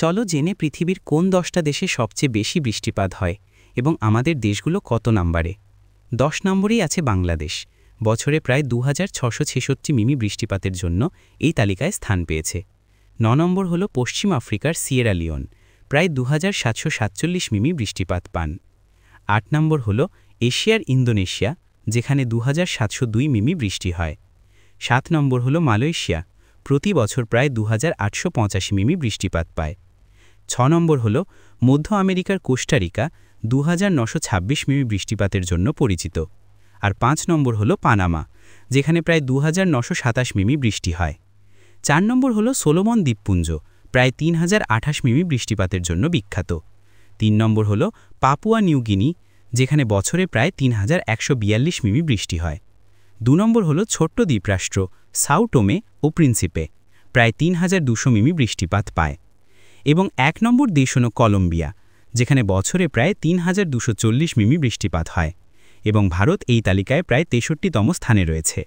চলো জেনে পৃথিবীর কোন 10টা দেশে সবচেয়ে বেশি বৃষ্টিপাত হয় এবং আমাদের দেশগুলো কত নম্বরে। 10 নম্বরেই আছে বাংলাদেশ। বছরে প্রায় 2666 মিমি বৃষ্টিপাতের জন্য এই তালিকায় স্থান পেয়েছে। 9 নম্বর হল পশ্চিম আফ্রিকার সিয়েরা লিওন, প্রায় 2747 মিমি বৃষ্টিপাত পান। 8 নম্বর হল এশিয়ার ইন্দোনেশিয়া, যেখানে 2702 মিমি বৃষ্টি হয়। 7 নম্বর হল মালয়েশিয়া, প্রতি বছর প্রায় 2885 মিমি বৃষ্টিপাত পায়। 6 নম্বর হল মধ্য আমেরিকার কোস্টারিকা, 2926 মিমি বৃষ্টিপাতের জন্য পরিচিত। আর 5 নম্বর হল পানামা, যেখানে প্রায় 2927 মিমি বৃষ্টি হয়। 4 নম্বর হল সোলোমন দ্বীপপুঞ্জ, প্রায় 3028 মিমি বৃষ্টিপাতের জন্য বিখ্যাত। 3 নম্বর হল পাপুয়া নিউ গিনি, যেখানে বছরে প্রায় 3142 মিমি বৃষ্টি হয়। 2 নম্বর হল ছোট্ট দ্বীপরাষ্ট্র সাও টোমে ও প্রিন্সিপে, প্রায় 3200 মিমি বৃষ্টিপাত পায়। এবং 1 নম্বর দেশ হল কলম্বিয়া, যেখানে বছরে প্রায় 3240 মিমি বৃষ্টিপাত হয়। এবং ভারত এই তালিকায় প্রায় 63তম স্থানে রয়েছে।